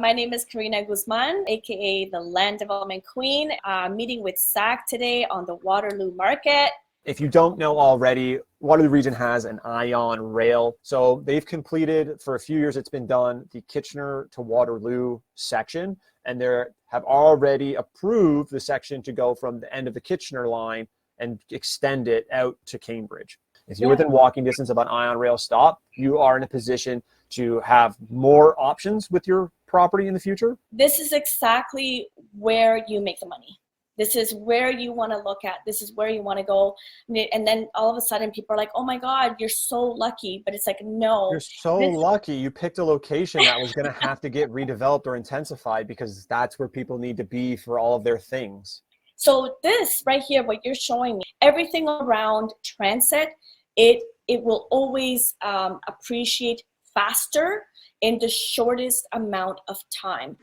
My name is Carina Guzman, aka the Land Development Queen. Meeting with Zack today on the Waterloo market. If you don't know already, Waterloo Region has an Ion rail. So they've completed, for a few years it's been done, the Kitchener to Waterloo section, and they have already approved the section to go from the end of the Kitchener line and extend it out to Cambridge. If you're within walking distance of an Ion rail stop, you are in a position to have more options with your property in the future. This is exactly where you make the money. This is where you want to look at. This is where you want to go. And then all of a sudden people are like, oh my God, you're so lucky. But it's like, no. You're so lucky you picked a location that was going to have to get redeveloped or intensified, because that's where people need to be for all of their things. So this right here, what you're showing me, everything around transit, it will always appreciate faster in the shortest amount of time.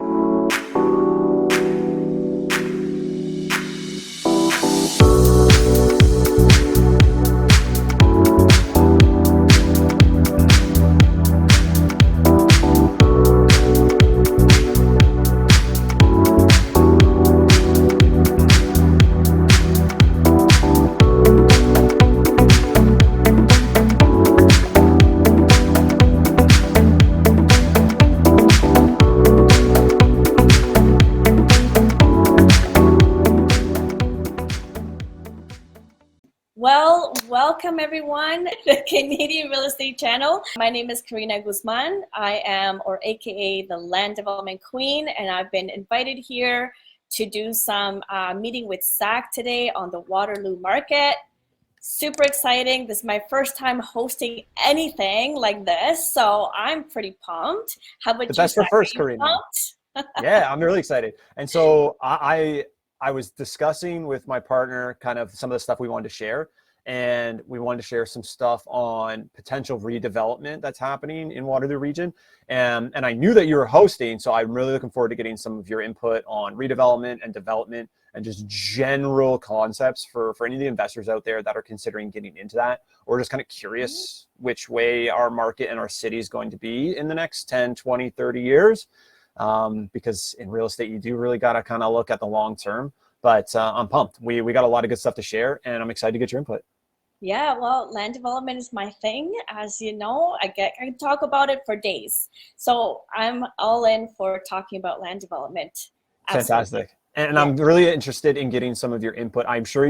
Well, welcome everyone to the Canadian Real Estate Channel. My name is Carina Guzman. I am, or AKA the Land Development Queen, and I've been invited here to do some meeting with Zack today on the Waterloo market. Super exciting. This is my first time hosting anything like this, so I'm pretty pumped. How about you? The best for first, Karina. Yeah, I'm really excited. And so I was discussing with my partner kind of some of the stuff we wanted to share, and we wanted to share some stuff on potential redevelopment that's happening in Waterloo Region. And I knew that you were hosting, so I'm really looking forward to getting some of your input on redevelopment and development and just general concepts for any of the investors out there that are considering getting into that, or just kind of curious which way our market and our city is going to be in the next 10, 20, 30 years. Because in real estate, you do really got to kind of look at the long term. But I'm pumped. We got a lot of good stuff to share, and I'm excited to get your input. Yeah, well, land development is my thing. As you know, I can talk about it for days. So I'm all in for talking about land development. Fantastic. And I'm really interested in getting some of your input. I'm sure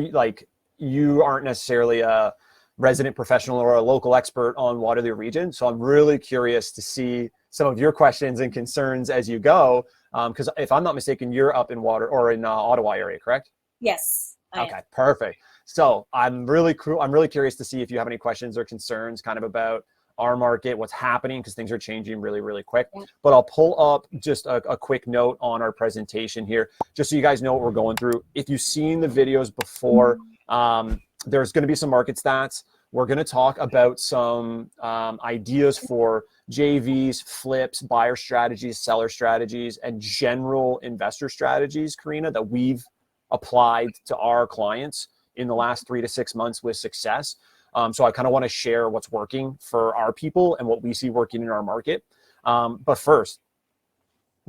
you aren't necessarily a resident professional or a local expert on Waterloo Region. So I'm really curious to see some of your questions and concerns as you go. Because if I'm not mistaken, you're up in Ottawa area, correct? Yes. Okay, perfect. So I'm really curious to see if you have any questions or concerns kind of about our market, what's happening, because things are changing really, really quick. Yeah. But I'll pull up just a quick note on our presentation here, just so you guys know what we're going through. If you've seen the videos before, there's going to be some market stats. We're going to talk about some ideas for JVs, flips, buyer strategies, seller strategies, and general investor strategies, Karina, that we've applied to our clients in the last 3 to 6 months with success. So I kind of want to share what's working for our people and what we see working in our market. But first,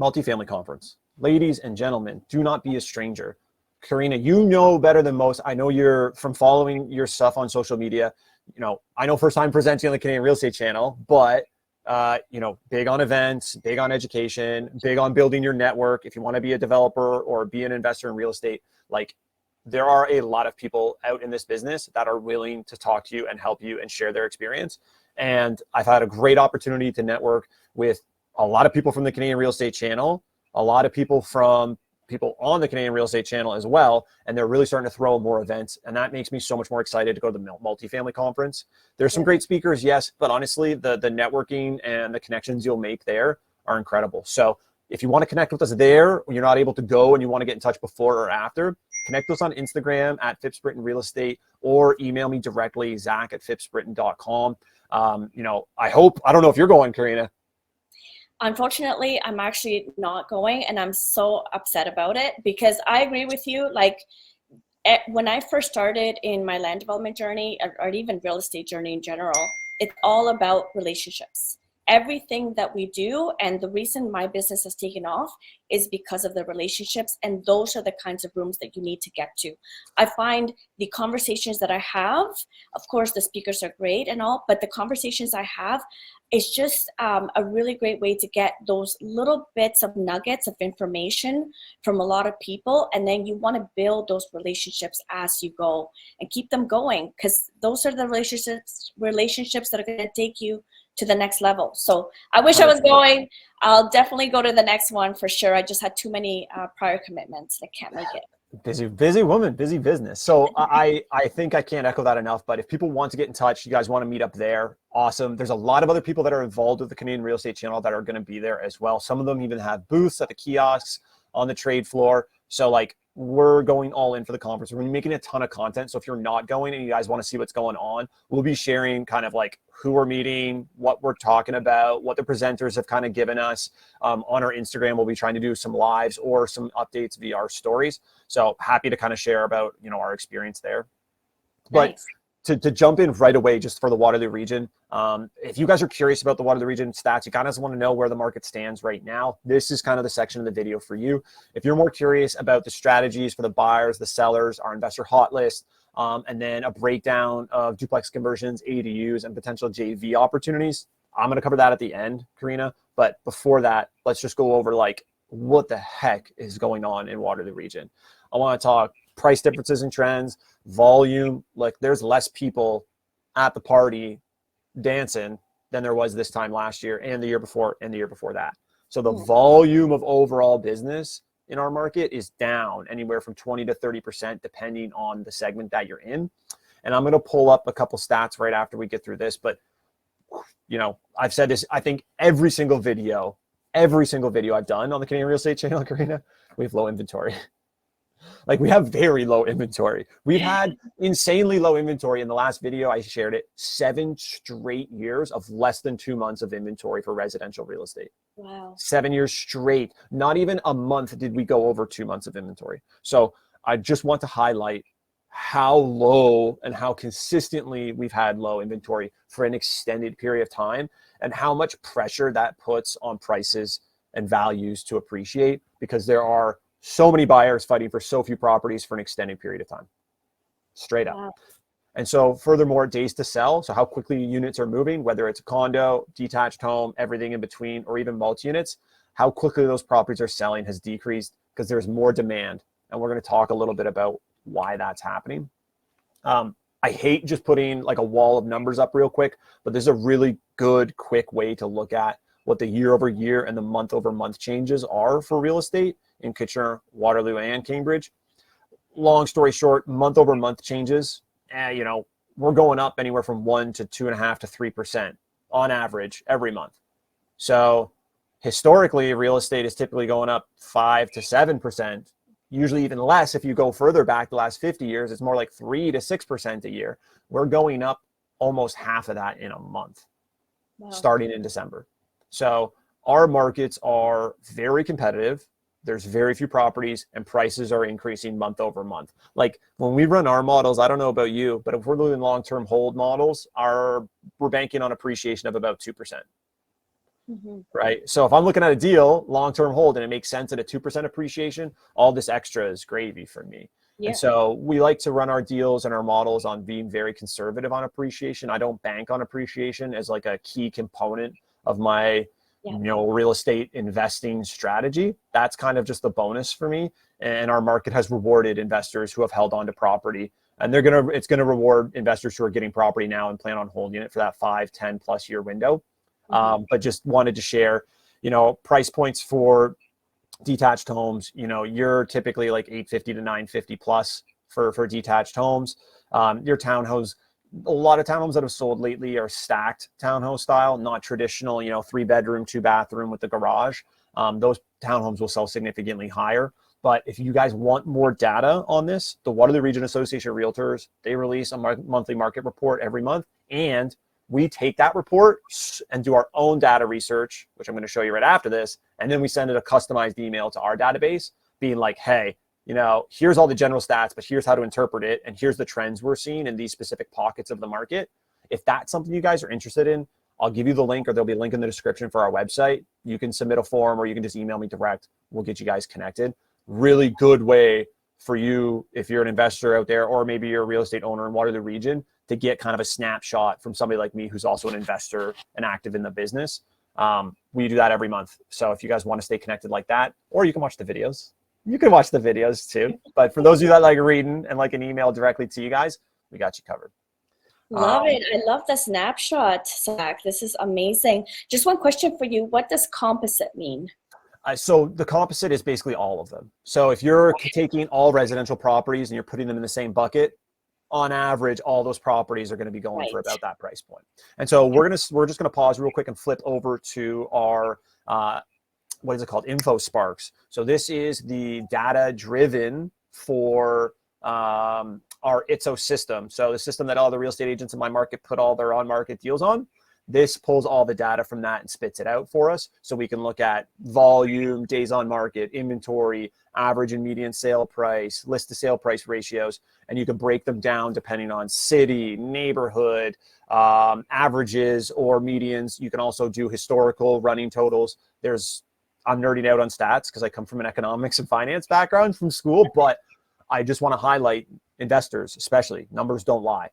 MultiFamily Conference. Ladies and gentlemen, do not be a stranger. Karina, you know better than most. I know you're from following your stuff on social media. You know, I know first time presenting on the Canadian Real Estate Channel, but you know, big on events, big on education, big on building your network. If you want to be a developer or be an investor in real estate, like there are a lot of people out in this business that are willing to talk to you and help you and share their experience. And I've had a great opportunity to network with a lot of people from the Canadian Real Estate Channel, a lot of people from people on the Canadian Real Estate Channel as well, and they're really starting to throw more events, and that makes me so much more excited to go to the MultiFamily Conference. There's some great speakers, yes, but honestly, the networking and the connections you'll make there are incredible. So if you want to connect with us there, you're not able to go and you want to get in touch before or after, connect us on Instagram at Phipps Brittain Real Estate, or email me directly, Zack@phipsbrittain.com. You know, I don't know if you're going, Karina. Unfortunately, I'm actually not going, and I'm so upset about it, because I agree with you. Like when I first started in my land development journey, or even real estate journey in general, it's all about relationships. everything that we do, and the reason my business has taken off is because of the relationships, and those are the kinds of rooms that you need to get to. I find the conversations that I have, of course the speakers are great and all, but the conversations I have is just a really great way to get those little bits of nuggets of information from a lot of people, and then you want to build those relationships as you go and keep them going, because those are the relationships that are going to take you to the next level. So I wish I was going. I'll definitely go to the next one for sure. I just had too many prior commitments. I can't make it. Busy woman, busy business. So I think I can't echo that enough, but if people want to get in touch, you guys want to meet up there, awesome. There's a lot of other people that are involved with the Canadian Real Estate channel that are going to be there as well. Some of them even have booths at the kiosks, on the trade floor. So like, we're going all in for the conference. We're making a ton of content. So if you're not going and you guys want to see what's going on, we'll be sharing kind of like who we're meeting, what we're talking about, what the presenters have kind of given us. On our Instagram, we'll be trying to do some lives or some updates via our stories. So happy to kind of share about, our experience there. But Nice. To jump in right away, just for the Waterloo region, if you guys are curious about the Waterloo region stats, you kind of want to know where the market stands right now, this is kind of the section of the video for you. If you're more curious about the strategies for the buyers, the sellers, our investor hot list, and then a breakdown of duplex conversions, ADUs, and potential JV opportunities, I'm going to cover that at the end, Karina. But before that, let's just go over like what the heck is going on in Waterloo region. I want to talk price differences and trends, volume. Like, there's less people at the party dancing than there was this time last year and the year before and the year before that. So the volume of overall business in our market is down anywhere from 20 to 30%, depending on the segment that you're in. And I'm going to pull up a couple stats right after we get through this. But, I've said this, I think every single video I've done on the Canadian Real Estate channel, Karina, we have low inventory. Like, we have very low inventory. We've had insanely low inventory. In the last video, I shared it, 7 straight years of less than 2 months of inventory for residential real estate. Wow. 7 years straight. Not even a month did we go over 2 months of inventory. So I just want to highlight how low and how consistently we've had low inventory for an extended period of time, and how much pressure that puts on prices and values to appreciate, because there are so many buyers fighting for so few properties for an extended period of time, straight up. Wow. And so furthermore, days to sell, so how quickly units are moving, whether it's a condo, detached home, everything in between, or even multi-units, how quickly those properties are selling has decreased because there's more demand. And we're going to talk a little bit about why that's happening. I hate just putting like a wall of numbers up real quick, but this is a really good, quick way to look at what the year over year and the month over month changes are for real estate in Kitchener, Waterloo, and Cambridge. Long story short, month over month changes, we're going up anywhere from 1 to 2.5 to 3% on average every month. So historically, real estate is typically going up 5 to 7%, usually even less. If you go further back the last 50 years, it's more like 3 to 6% a year. We're going up almost half of that in a month, starting in December. So our markets are very competitive. There's very few properties, and prices are increasing month over month. Like, when we run our models, I don't know about you, but if we're doing long-term hold models, we're banking on appreciation of about 2%. Right? So if I'm looking at a deal, long-term hold, and it makes sense at a 2% appreciation, all this extra is gravy for me. Yeah. And so we like to run our deals and our models on being very conservative on appreciation. I don't bank on appreciation as like a key component of my real estate investing strategy. That's kind of just a bonus for me. And our market has rewarded investors who have held on to property, and it's going to reward investors who are getting property now and plan on holding it for that 5, 10 plus year window. But just wanted to share, price points for detached homes. You're typically like 850 to 950 plus for detached homes. Your townhomes, a lot of townhomes that have sold lately are stacked townhome style, not traditional, 3-bedroom, 2-bathroom with the garage. Those townhomes will sell significantly higher. But if you guys want more data on this, the Waterloo Region Association of Realtors, they release a monthly market report every month. And we take that report and do our own data research, which I'm going to show you right after this. And then we send it a customized email to our database being like, hey, here's all the general stats, but here's how to interpret it. And here's the trends we're seeing in these specific pockets of the market. If that's something you guys are interested in, I'll give you the link, or there'll be a link in the description for our website. You can submit a form, or you can just email me direct. We'll get you guys connected. Really good way for you, if you're an investor out there, or maybe you're a real estate owner in Waterloo Region, to get kind of a snapshot from somebody like me who's also an investor and active in the business. We do that every month. So if you guys want to stay connected like that, or you can watch the videos. You can watch the videos too. But for those of you that like reading and like an email directly to you guys, we got you covered. Love it. I love the snapshot, Zack. This is amazing. Just one question for you. What does composite mean? So the composite is basically all of them. So if you're taking all residential properties and you're putting them in the same bucket, on average, all those properties are going to be going for about that price point. And so we're just going to pause real quick and flip over to our, what is it called? Info Sparks. So this is the data driven for our ITSO system. So the system that all the real estate agents in my market put all their on-market deals on. This pulls all the data from that and spits it out for us. So we can look at volume, days on market, inventory, average and median sale price, list to sale price ratios, and you can break them down depending on city, neighborhood, averages or medians. You can also do historical running totals. I'm nerding out on stats because I come from an economics and finance background from school, but I just want to highlight investors, especially numbers don't lie.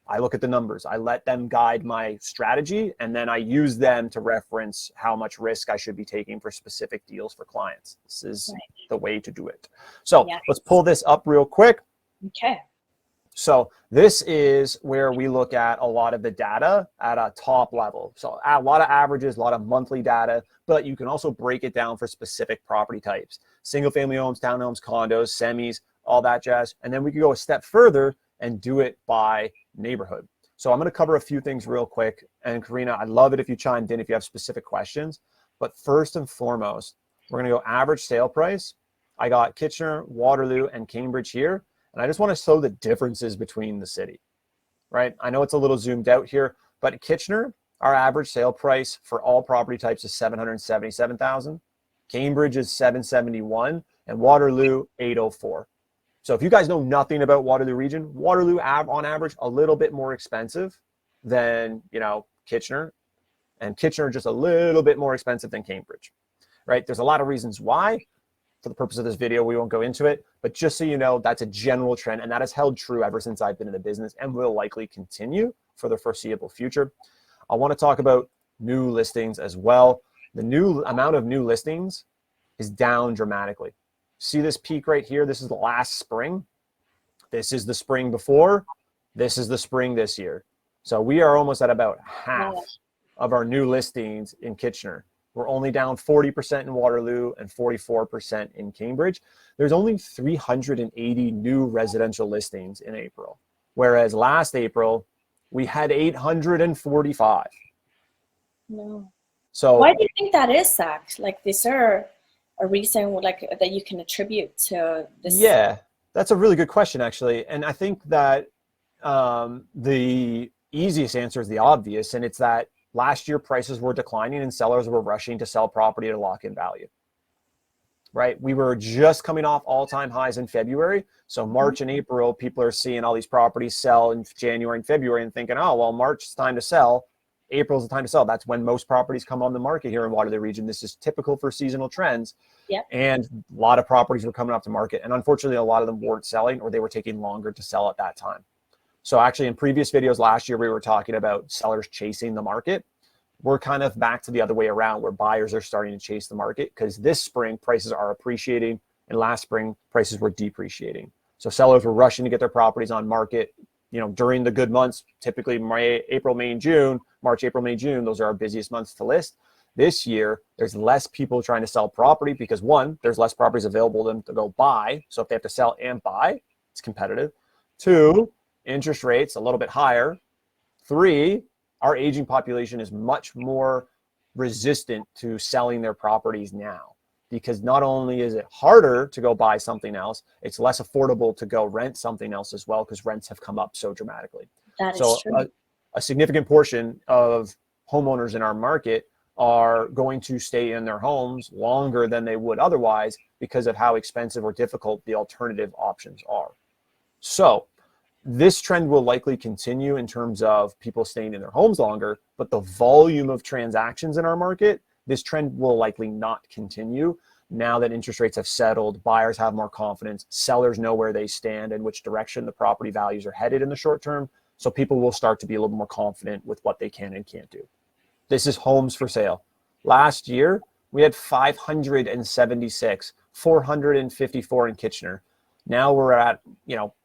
I look at the numbers, I let them guide my strategy, and then I use them to reference how much risk I should be taking for specific deals for clients. This is the way to do it. So let's pull this up real quick. Okay. So this is where we look at a lot of the data at a top level. So a lot of averages, a lot of monthly data, but you can also break it down for specific property types, single family homes, townhomes, condos, semis, all that jazz. And then we can go a step further and do it by neighborhood. So I'm going to cover a few things real quick. And Karina, I'd love it if you chimed in if you have specific questions. But first and foremost, we're going to go average sale price. I got Kitchener, Waterloo, and Cambridge here. And I just want to show the differences between the city, right? I know it's a little zoomed out here, but Kitchener, our average sale price for all property types is $777,000. Cambridge is $771,000, and Waterloo $804,000. So if you guys know nothing about Waterloo Region, Waterloo on average a little bit more expensive than, Kitchener, and Kitchener just a little bit more expensive than Cambridge, right? There's a lot of reasons why. For the purpose of this video, we won't go into it, but just so you know, that's a general trend, and that has held true ever since I've been in the business and will likely continue for the foreseeable future. I want to talk about new listings as well. The new amount of new listings is down dramatically. See this peak right here? This is the last spring. This is the spring before. This is the spring this year. So we are almost at about half of our new listings in Kitchener. We're only down 40% in Waterloo and 44% in Cambridge. There's only 380 new residential listings in April, whereas last April we had 845. No. So why do you think that is, Zack? Like, is there a reason that you can attribute to this? Yeah, that's a really good question, actually. And I think that the easiest answer is the obvious, and it's that last year prices were declining and sellers were rushing to sell property at a lock-in value, right? We were just coming off all-time highs in February. So March and April, people are seeing all these properties sell in January and February and thinking, oh, well, March is time to sell. April's the time to sell. That's when most properties come on the market here in Waterloo Region. This is typical for seasonal trends. And a lot of properties were coming off the market. And unfortunately, a lot of them weren't selling, or they were taking longer to sell at that time. So actually in previous videos last year, we were talking about sellers chasing the market. We're kind of back to the other way around, where buyers are starting to chase the market, because this spring prices are appreciating and last spring prices were depreciating. So sellers were rushing to get their properties on market, during the good months, typically April, May, and June. March, April, May, June, those are our busiest months to list. This year, there's less people trying to sell property because, one, there's less properties available to them to go buy. So if they have to sell and buy, it's competitive. Two, interest rates a little bit higher. Three, our aging population is much more resistant to selling their properties now, because not only is it harder to go buy something else, it's less affordable to go rent something else as well, because rents have come up so dramatically. That is true. A significant portion of homeowners in our market are going to stay in their homes longer than they would otherwise because of how expensive or difficult the alternative options are. So This trend will likely continue in terms of people staying in their homes longer, but the volume of transactions in our market, this trend will likely not continue. Now that interest rates have settled, buyers have more confidence, sellers know where they stand and which direction the property values are headed in the short term. So people will start to be a little more confident with what they can and can't do. This is homes for sale. Last year, we had 576, 454 in Kitchener. Now we're at,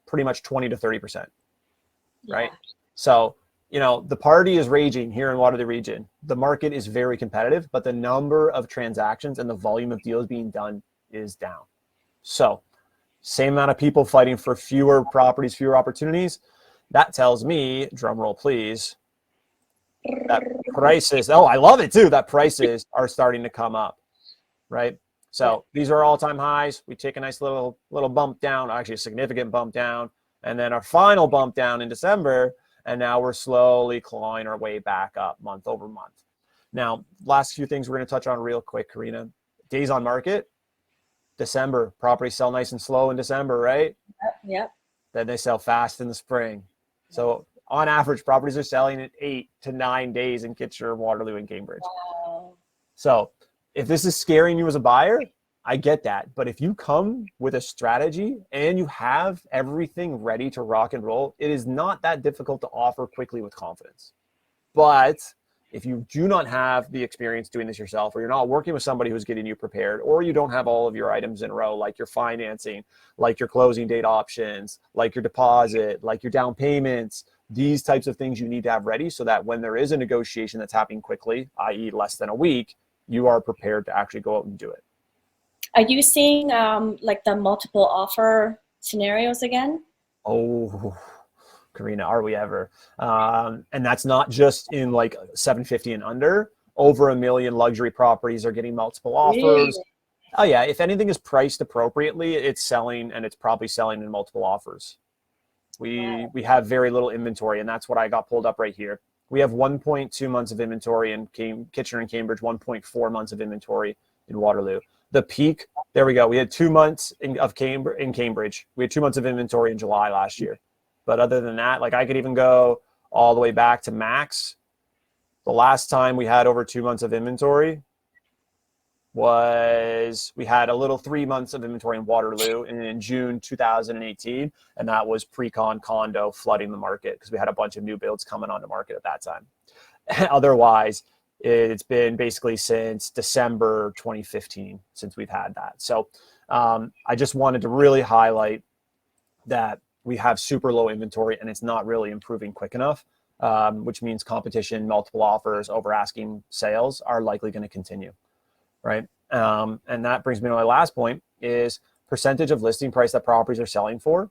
pretty much 20 to 30%, right? Yeah. So, the party is raging here in Waterloo Region. The market is very competitive, but the number of transactions and the volume of deals being done is down. So, same amount of people fighting for fewer properties, fewer opportunities. That tells me, drum roll please, that prices, I love it too, that prices are starting to come up, right? So these are all-time highs. We take a nice little bump down, actually a significant bump down, and then our final bump down in December, and now we're slowly clawing our way back up month over month. Now, last few things we're going to touch on real quick, Karina. Days on market, December. Properties sell nice and slow in December, right? Yep. Then they sell fast in the spring. So on average, properties are selling in 8 to 9 days in Kitchener, Waterloo, and Cambridge. Wow. So if this is scaring you as a buyer, I get that. But if you come with a strategy and you have everything ready to rock and roll, it is not that difficult to offer quickly with confidence. But if you do not have the experience doing this yourself, or you're not working with somebody who's getting you prepared, or you don't have all of your items in a row, like your financing, like your closing date options, like your deposit, like your down payments, these types of things you need to have ready so that when there is a negotiation that's happening quickly, i.e. less than a week, you are prepared to actually go out and do it. Are you seeing like the multiple offer scenarios again? Oh, Karina, are we ever? And that's not just in like 750 and under. Over 1 million luxury properties are getting multiple offers. Really? Oh yeah, if anything is priced appropriately, it's selling, and it's probably selling in multiple offers. We have very little inventory, and that's what I got pulled up right here. We have 1.2 months of inventory in Kitchener and Cambridge, 1.4 months of inventory in Waterloo. The peak, there we go. We had 2 months in Cambridge. We had 2 months of inventory in July last year. But other than that, like I could even go all the way back to max. The last time we had over 2 months of inventory was we had a little 3 months of inventory in Waterloo in June 2018, and that was pre-con condo flooding the market because we had a bunch of new builds coming on the market at that time. Otherwise, it's been basically since December 2015 since we've had that. So I just wanted to really highlight that we have super low inventory and it's not really improving quick enough, which means competition, multiple offers, over asking sales are likely going to continue. Right. And that brings me to my last point is percentage of listing price that properties are selling for.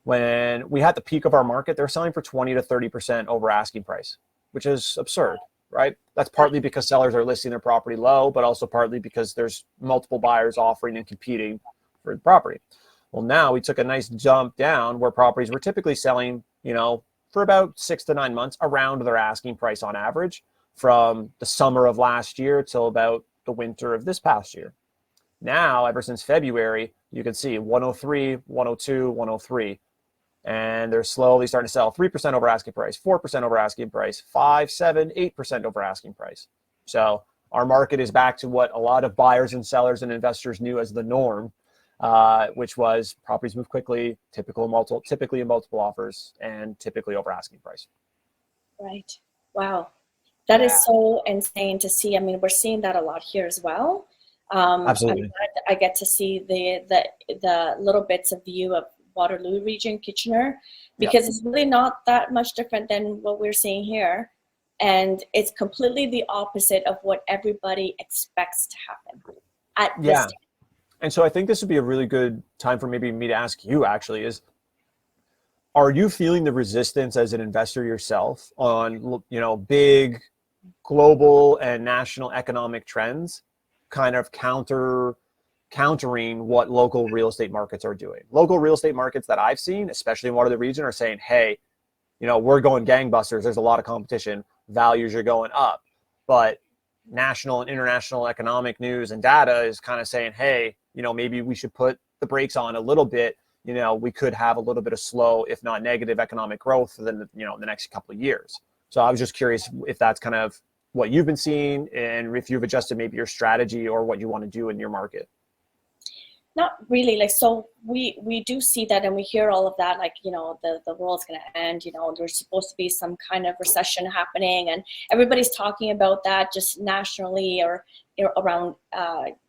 When we had the peak of our market, they're selling for 20 to 30% over asking price, which is absurd, right? That's partly because sellers are listing their property low, but also partly because there's multiple buyers offering and competing for the property. Well, now we took a nice jump down where properties were typically selling, for about 6 to 9 months around their asking price on average from the summer of last year till about the winter of this past year. Now, ever since February, you can see 103, 102, 103. And they're slowly starting to sell 3% over asking price, 4% over asking price, 5, 7, 8% over asking price. So our market is back to what a lot of buyers and sellers and investors knew as the norm, which was properties move quickly, typically in multiple offers, and typically over asking price. Right. Wow. That is so insane to see. I mean, we're seeing that a lot here as well. Absolutely. I'm glad I get to see the little bits of view of Waterloo Region, Kitchener, because it's really not that much different than what we're seeing here. And it's completely the opposite of what everybody expects to happen at this time. And so I think this would be a really good time for maybe me to ask you actually is, are you feeling the resistance as an investor yourself on, big global and national economic trends kind of countering what local real estate markets are doing? Local real estate markets that I've seen, especially in Waterloo Region, are saying, hey, we're going gangbusters. There's a lot of competition. Values are going up. But national and international economic news and data is kind of saying, hey, maybe we should put the brakes on a little bit we could have a little bit of slow, if not negative economic growth within the next couple of years. So I was just curious if that's kind of what you've been seeing and if you've adjusted maybe your strategy or what you want to do in your market. Not really. Like, so we do see that, and we hear all of that, like, the world's going to end, there's supposed to be some kind of recession happening, and everybody's talking about that just nationally or around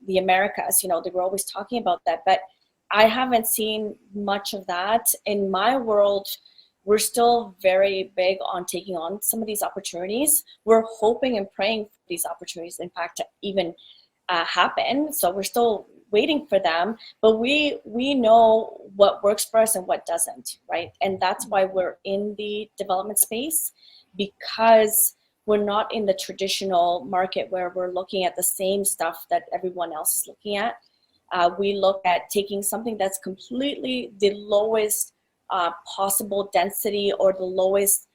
the Americas. They were always talking about that, but I haven't seen much of that. In my world, we're still very big on taking on some of these opportunities. We're hoping and praying for these opportunities, in fact, to even happen. So we're still waiting for them, but we know what works for us and what doesn't, right? And that's why we're in the development space, because we're not in the traditional market where we're looking at the same stuff that everyone else is looking at. We look at taking something that's completely the lowest possible density or the lowest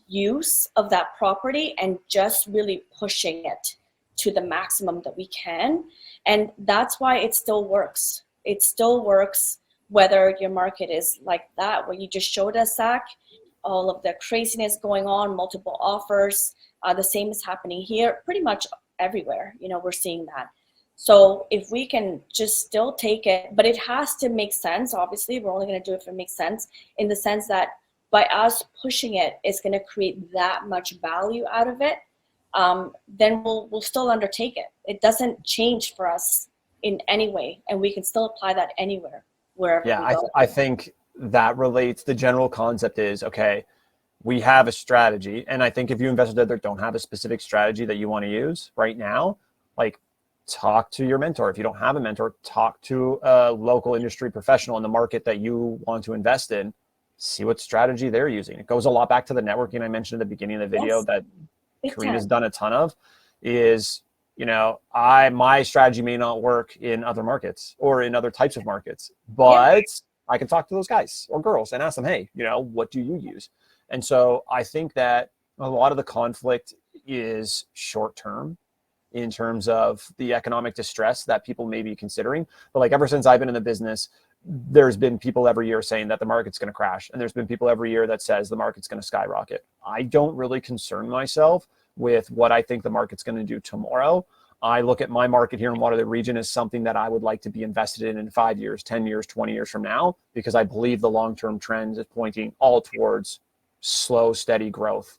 use of that property and just really pushing it to the maximum that we can. And that's why it still works. It still works whether your market is like that, where you just showed us, Zack, all of the craziness going on, multiple offers. The same is happening here, pretty much everywhere. We're seeing that. So if we can just still take it, but it has to make sense. Obviously, we're only going to do it if it makes sense, in the sense that by us pushing it, it's going to create that much value out of it. Then we'll still undertake it. It doesn't change for us in any way, and we can still apply that anywhere, wherever we go. I think that relates. The general concept is, okay, we have a strategy, and I think if you investors that don't have a specific strategy that you want to use right now, like, talk to your mentor. If you don't have a mentor, talk to a local industry professional in the market that you want to invest in. See what strategy they're using. It goes a lot back to the networking I mentioned at the beginning of the video that Karina's done a ton of. Is my strategy may not work in other markets or in other types of markets, but I can talk to those guys or girls and ask them, hey, what do you use? And so I think that a lot of the conflict is short term in terms of the economic distress that people may be considering. But like, ever since I've been in the business, there's been people every year saying that the market's going to crash. And there's been people every year that says the market's going to skyrocket. I don't really concern myself with what I think the market's going to do tomorrow. I look at my market here in Waterloo Region as something that I would like to be invested in 5 years, 10 years, 20 years from now, because I believe the long-term trend is pointing all towards slow, steady growth,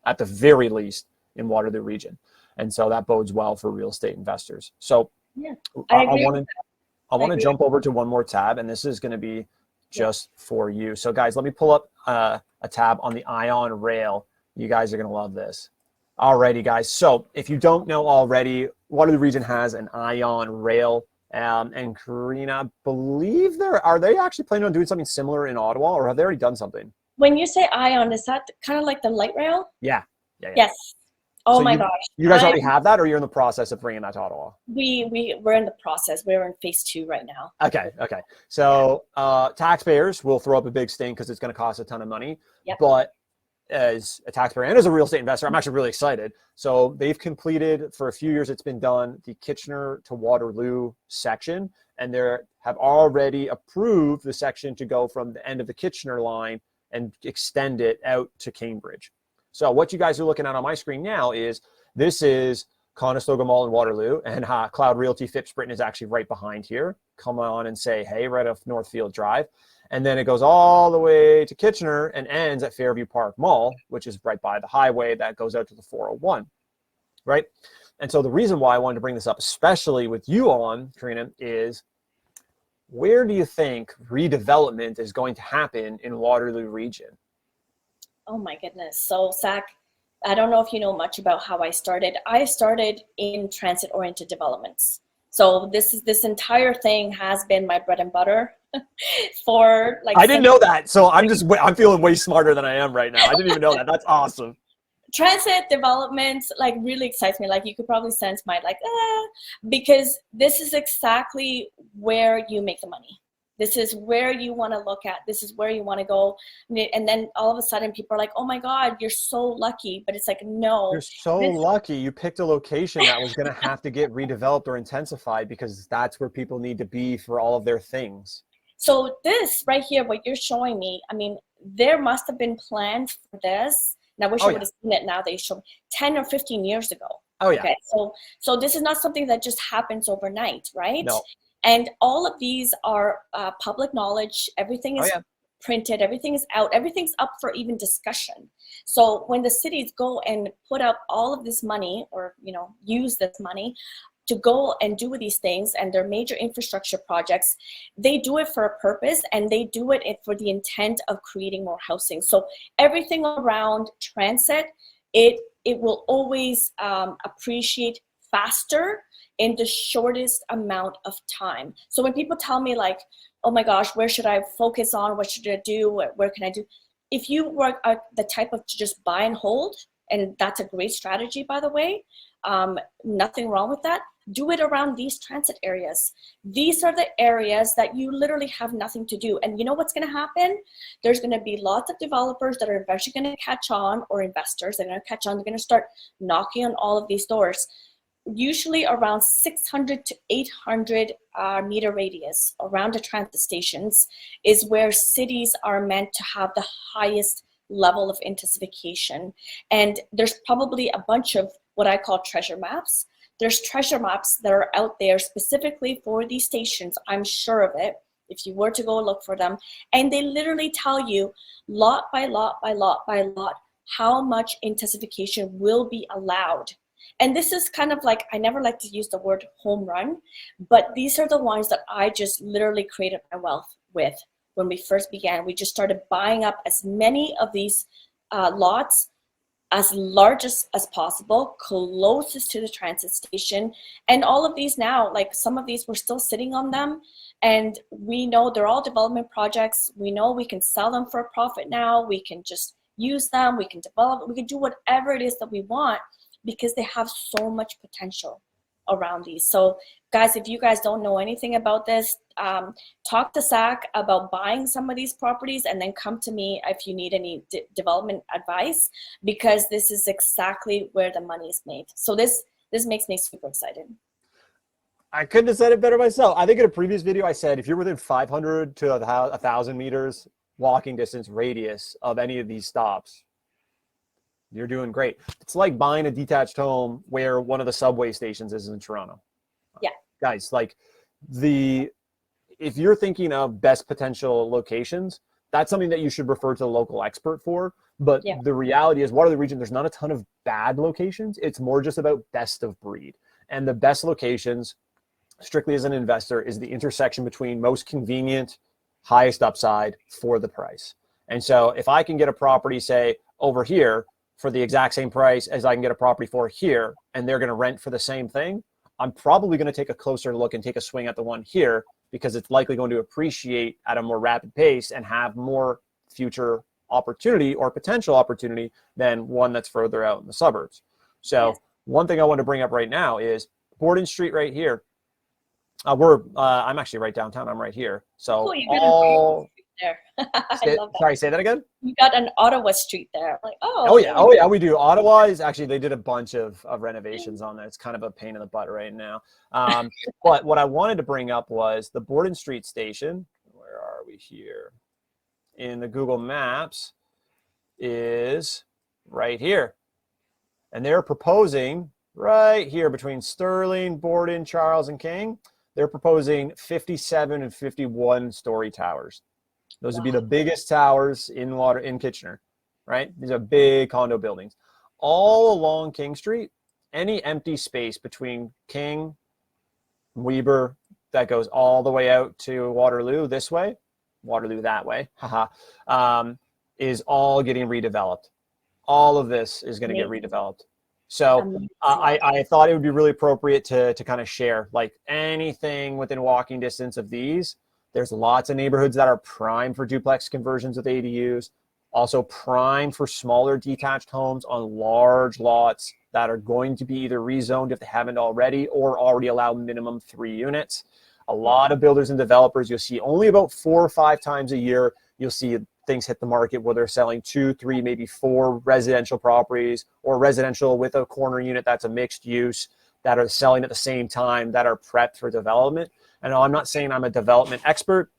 at the very least, in Waterloo Region. And so that bodes well for real estate investors. So I want to jump over to one more tab, and this is going to be just for you. So guys, let me pull up a tab on the Ion Rail. You guys are going to love this. Alrighty, guys. So if you don't know already, Waterloo Region has an Ion Rail. And Karina, believe are they actually planning on doing something similar in Ottawa, or have they already done something? When you say Ion, is that kind of like the light rail? Yeah. Yes. Oh, so my gosh. You guys already have that, or you're in the process of bringing that to Ottawa? We're in the process. We're in phase 2 right now. Okay. So taxpayers will throw up a big stink because it's going to cost a ton of money. Yep. But as a taxpayer and as a real estate investor, I'm actually really excited. So they've completed, for a few years it's been done, the Kitchener to Waterloo section, and they have already approved the section to go from the end of the Kitchener line and extend it out to Cambridge. So what you guys are looking at on my screen now is, this is Conestoga Mall in Waterloo, and Cloud Realty Phipps Brittain is actually right behind here. Come on and say, hey, right off Northfield Drive. And then it goes all the way to Kitchener and ends at Fairview Park Mall, which is right by the highway that goes out to the 401, right? And so the reason why I wanted to bring this up, especially with you on, Karina, is where do you think redevelopment is going to happen in Waterloo Region? Oh my goodness. So Zack, I don't know if you know much about how I started. I started in transit-oriented developments. So this entire thing has been my bread and butter for like. I didn't know that. So I'm feeling way smarter than I am right now. I didn't even know that. That's awesome. Transit development like really excites me. Like, you could probably sense my because this is exactly where you make the money. This is where you want to look at. This is where you want to go. And then all of a sudden people are like, oh my God, you're so lucky. But it's like, no. You're so lucky. You picked a location that was going to have to get redeveloped or intensified, because that's where people need to be for all of their things. So this right here, what you're showing me, I mean, there must have been plans for this. And I wish Oh, I would have seen it now. They showed 10 or 15 years ago. Oh, yeah. Okay, so this is not something that just happens overnight, right? No. And all of these are public knowledge. Everything Oh, is yeah. printed. Everything is out. Everything's up for even discussion. So when the cities go and put up all of this money, or use this money to go and do these things, and their major infrastructure projects, they do it for a purpose, and they do it for the intent of creating more housing. So everything around transit, it will always appreciate faster in the shortest amount of time. So when people tell me like, oh my gosh, where should I focus on? What should I do? Where can I do? If you were the type of to just buy and hold, and that's a great strategy, by the way, nothing wrong with that. Do it around these transit areas. These are the areas that you literally have nothing to do. And you know what's going to happen? There's going to be lots of developers that are eventually going to catch on, or investors that are going to catch on. They're going to start knocking on all of these doors. Usually around 600 to 800 meter radius around the transit stations is where cities are meant to have the highest level of intensification. And there's probably a bunch of what I call treasure maps. There's treasure maps that are out there specifically for these stations. I'm sure of it, if you were to go look for them. And they literally tell you lot by lot by lot by lot how much intensification will be allowed. And this is kind of like, I never like to use the word home run, but these are the ones that I just literally created my wealth with. When we first began, we just started buying up as many of these lots, as large as possible, closest to the transit station. And all of these now, like some of these, we're still sitting on them. And we know they're all development projects. We know we can sell them for a profit now. We can just use them. We can develop, we can do whatever it is that we want, because they have so much potential around these. So guys, if you guys don't know anything about this, talk to Zack about buying some of these properties, and then come to me if you need any development advice, because this is exactly where the money is made. So this makes me super excited. I couldn't have said it better myself. I think in a previous video I said, if you're within 500 to 1,000 meters walking distance radius of any of these stops, you're doing great. It's like buying a detached home where one of the subway stations is in Toronto. Yeah. Guys, like if you're thinking of best potential locations, that's something that you should refer to the local expert for. But Yeah. the reality is, Waterloo Region, there's not a ton of bad locations. It's more just about best of breed. And the best locations, strictly as an investor, is the intersection between most convenient, highest upside for the price. And so if I can get a property, say, over here, for the exact same price as I can get a property for here, and they're going to rent for the same thing, I'm probably going to take a closer look and take a swing at the one here, because it's likely going to appreciate at a more rapid pace and have more future opportunity or potential opportunity than one that's further out in the suburbs. So yes. One thing I want to bring up right now is Borden Street right here. I'm actually right downtown. I'm right here. So all there. I love that. Sorry, say that again. You got an Ottawa Street there. Like, oh yeah, we do. Ottawa is actually, they did a bunch of renovations on there. It's kind of a pain in the butt right now. But what I wanted to bring up was the Borden Street station. Where are we here? In the Google Maps is right here. And they're proposing right here between Sterling, Borden, Charles, and King. They're proposing 57 and 51 story towers. Those would be the biggest towers in Kitchener, right? These are big condo buildings. All along King Street, any empty space between King, Weber, that goes all the way out to Waterloo this way, Waterloo that way, is all getting redeveloped. All of this is going to get redeveloped. So I thought it would be really appropriate to kind of share, like, anything within walking distance of these. There's lots of neighborhoods that are prime for duplex conversions with ADUs, also prime for smaller detached homes on large lots that are going to be either rezoned if they haven't already, or already allow minimum 3 units. A lot of builders and developers, you'll see only about 4 or 5 times a year, you'll see things hit the market where they're selling 2, 3, maybe 4 residential properties, or residential with a corner unit that's a mixed use, that are selling at the same time, that are prepped for development. And I'm not saying I'm a development expert.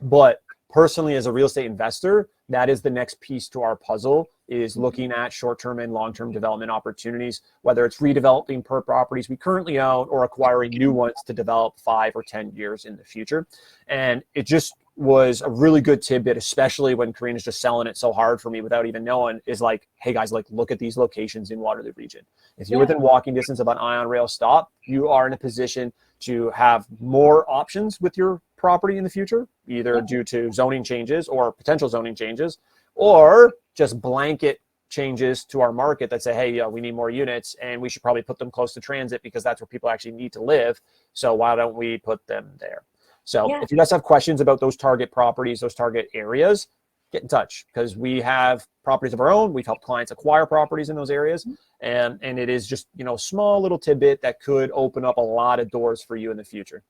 But personally, as a real estate investor, that is the next piece to our puzzle, is looking at short-term and long-term development opportunities, whether it's redeveloping properties we currently own or acquiring new ones to develop 5 or 10 years in the future. And it just was a really good tidbit, especially when Karina's just selling it so hard for me without even knowing, is like, hey guys, like look at these locations in Waterloo Region. If you're within walking distance of an ion rail stop, you are in a position to have more options with your property in the future, either due to zoning changes or potential zoning changes, or just blanket changes to our market that say, hey, we need more units and we should probably put them close to transit because that's where people actually need to live. So why don't we put them there? So if you guys have questions about those target properties, those target areas, get in touch, because we have properties of our own. We've helped clients acquire properties in those areas. And it is just, you know, a small little tidbit that could open up a lot of doors for you in the future.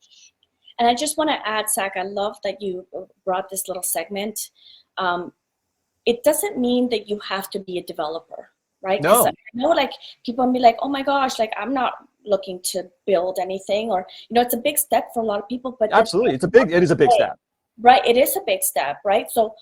And I just want to add, Zack, I love that you brought this little segment. It doesn't mean that you have to be a developer, right? No. I know, like, people will be like, oh my gosh, like, I'm not looking to build anything, or, you know, it's a big step for a lot of people. But absolutely, it is a big step. Right, it is a big step, right? So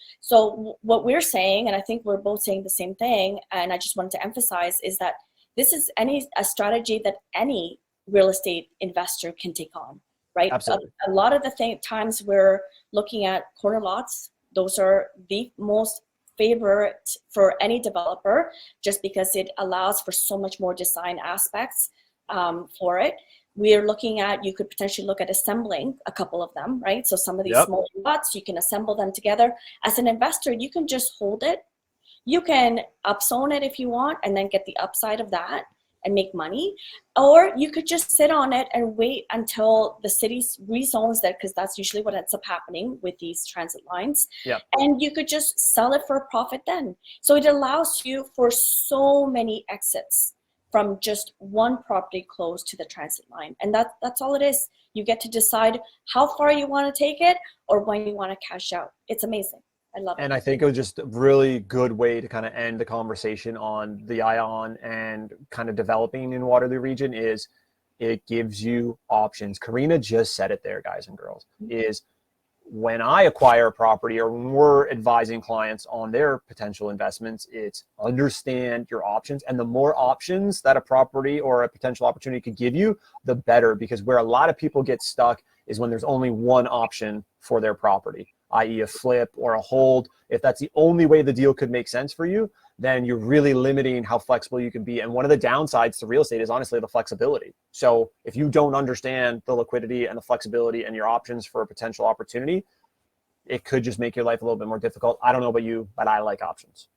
what we're saying, and I think we're both saying the same thing, and I just wanted to emphasize, is that this is a strategy that any real estate investor can take on, right? Absolutely. A lot of the times we're looking at corner lots. Those are the most favorite for any developer, just because it allows for so much more design aspects for it. We're looking at, you could potentially look at assembling a couple of them, right? So some of these small lots, you can assemble them together. As an investor, you can just hold it. You can upzone it if you want, and then get the upside of that and make money. Or you could just sit on it and wait until the city rezones that, because that's usually what ends up happening with these transit lines. And you could just sell it for a profit then. So it allows you for so many exits from just one property close to the transit line. And that's all it is. You get to decide how far you want to take it or when you want to cash out. It's amazing. I love it. And I think it was just a really good way to kind of end the conversation on the ION and kind of developing in Waterloo Region, is it gives you options. Karina just said it there, guys and girls, is when I acquire a property or when we're advising clients on their potential investments, it's understand your options. And the more options that a property or a potential opportunity could give you, the better, because where a lot of people get stuck is when there's only one option for their property, i.e. a flip or a hold. If that's the only way the deal could make sense for you, then you're really limiting how flexible you can be. And one of the downsides to real estate is honestly the flexibility. So if you don't understand the liquidity and the flexibility and your options for a potential opportunity, it could just make your life a little bit more difficult. I don't know about you, but I like options.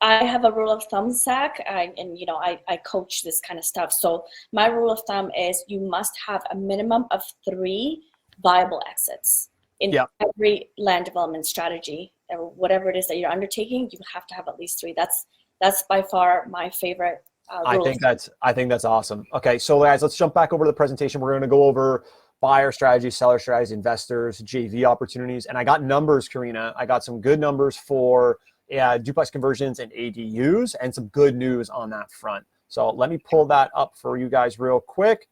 I have a rule of thumb, Zack, and you know, I coach this kind of stuff. So my rule of thumb is you must have a minimum of 3 viable exits in every land development strategy, or whatever it is that you're undertaking. You have to have at least 3. That's by far my favorite rule. I think that's awesome. Okay, so guys, let's jump back over to the presentation. We're going to go over buyer strategies, seller strategies, investors, JV opportunities, and I got numbers, Karina. I got some good numbers for duplex conversions and ADUs, and some good news on that front. So let me pull that up for you guys real quick.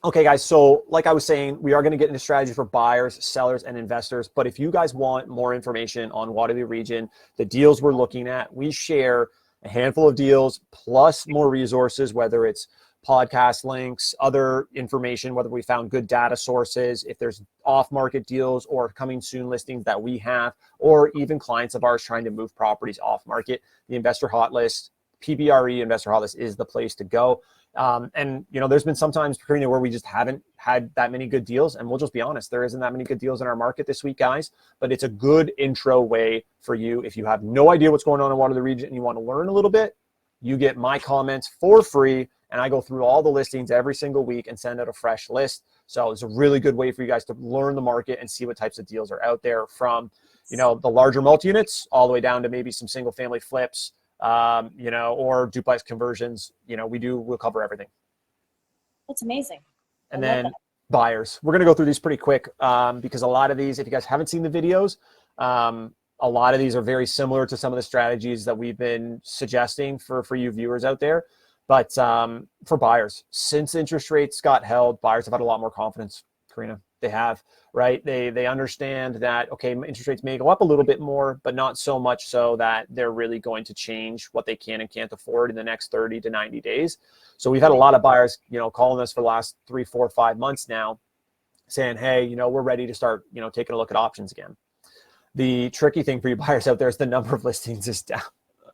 Okay, guys, so like I was saying, we are going to get into strategies for buyers, sellers, and investors. But if you guys want more information on Waterloo Region, the deals we're looking at, we share a handful of deals plus more resources, whether it's podcast links, other information, whether we found good data sources, if there's off-market deals or coming soon listings that we have, or even clients of ours trying to move properties off-market. The investor hot list, PBRE investor hot list, is the place to go. And, you know, there's been sometimes, Karina, where we just haven't had that many good deals. And we'll just be honest, there isn't that many good deals in our market this week, guys. But it's a good intro way for you. If you have no idea what's going on in Waterloo Region and you want to learn a little bit, you get my comments for free. And I go through all the listings every single week and send out a fresh list. So it's a really good way for you guys to learn the market and see what types of deals are out there, from, you know, the larger multi-units all the way down to maybe some single family flips, you know, or duplex conversions. You know, we'll cover everything. That's amazing. And then buyers, we're going to go through these pretty quick, because a lot of these, if you guys haven't seen the videos, a lot of these are very similar to some of the strategies that we've been suggesting for you viewers out there. But for buyers, since interest rates got held, buyers have had a lot more confidence, Karina. they have, right? They understand that, okay, interest rates may go up a little bit more, but not so much so that they're really going to change what they can and can't afford in the next 30 to 90 days. So we've had a lot of buyers, calling us for the last 3, 4, 5 months now saying, hey, we're ready to start, taking a look at options again. The tricky thing for you buyers out there is the number of listings is down.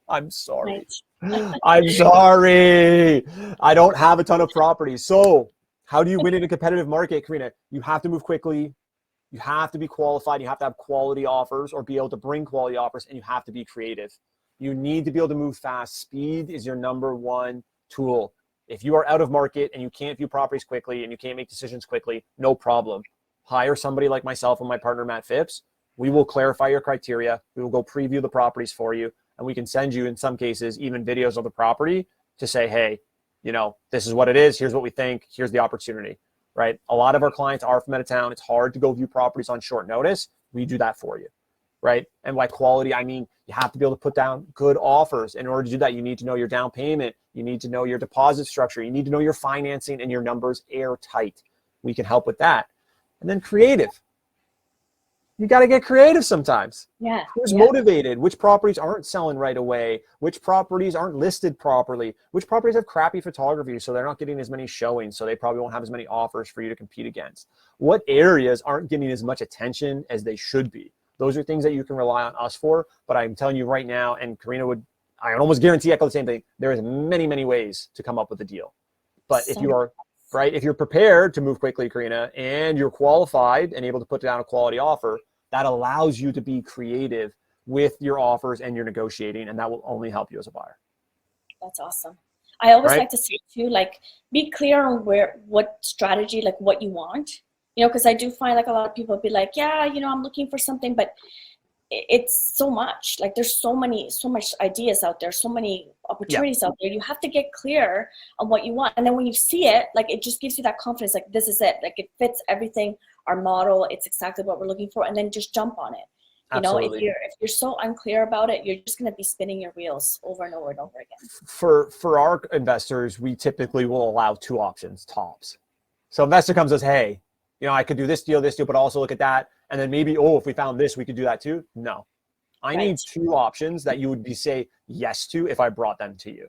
I'm sorry. I'm sorry. I don't have a ton of properties. So how do you win in a competitive market, Karina? You have to move quickly. You have to be qualified. You have to have quality offers or be able to bring quality offers, and you have to be creative. You need to be able to move fast. Speed is your number one tool. If you are out of market and you can't view properties quickly and you can't make decisions quickly, no problem. Hire somebody like myself and my partner, Matt Phipps. We will clarify your criteria. We will go preview the properties for you. And we can send you, in some cases, even videos of the property to say, hey, this is what it is. Here's what we think. Here's the opportunity, right? A lot of our clients are from out of town. It's hard to go view properties on short notice. We do that for you, right? And by quality, I mean, you have to be able to put down good offers. In order to do that, you need to know your down payment. You need to know your deposit structure. You need to know your financing and your numbers airtight. We can help with that. And then creative. You got to get creative sometimes. Yeah. Who's motivated? Which properties aren't selling right away? Which properties aren't listed properly? Which properties have crappy photography, so they're not getting as many showings, so they probably won't have as many offers for you to compete against? What areas aren't getting as much attention as they should be? Those are things that you can rely on us for. But I'm telling you right now, and Karina I almost guarantee echo the same thing. There is many, many ways to come up with a deal. But if you are right, if you're prepared to move quickly, Karina, and you're qualified and able to put down a quality offer, that allows you to be creative with your offers and your negotiating, and that will only help you as a buyer. That's awesome. I always like to say too, be clear on what strategy, what you want, because I do find a lot of people be like, yeah, I'm looking for something, but it's so much, there's so much ideas out there, so many opportunities out there. You have to get clear on what you want. And then when you see it, it just gives you that confidence, this is it. It fits everything, our model, it's exactly what we're looking for. And then just jump on it. Absolutely. If you're so unclear about it, you're just going to be spinning your wheels over and over and over again. For our investors, we typically will allow 2 options tops. So investor comes and says, hey, I could do this deal, but also look at that. And then maybe, if we found this, we could do that too. No, I need 2 options that you would say yes to if I brought them to you.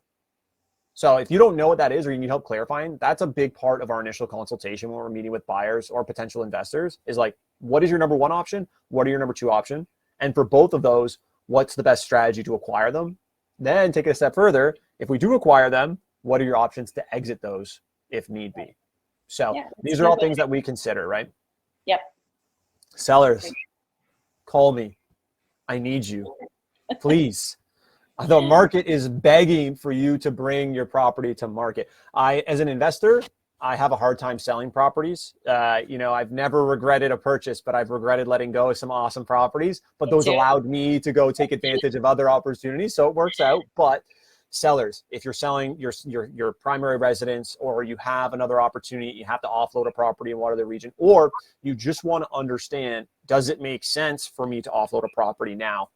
So if you don't know what that is or you need help clarifying, that's a big part of our initial consultation when we're meeting with buyers or potential investors is what is your number 1 option? What are your number 2 option? And for both of those, what's the best strategy to acquire them? Then take it a step further. If we do acquire them, what are your options to exit those if need be? So these are all things that we consider, right? Yep. Sellers, call me. I need you. Please. The market is begging for you to bring your property to market. As an investor, I have a hard time selling properties. I've never regretted a purchase, but I've regretted letting go of some awesome properties. But those allowed me to go take advantage of other opportunities. So it works out. But sellers, if you're selling your primary residence or you have another opportunity, you have to offload a property in Waterloo Region, or you just want to understand, does it make sense for me to offload a property now?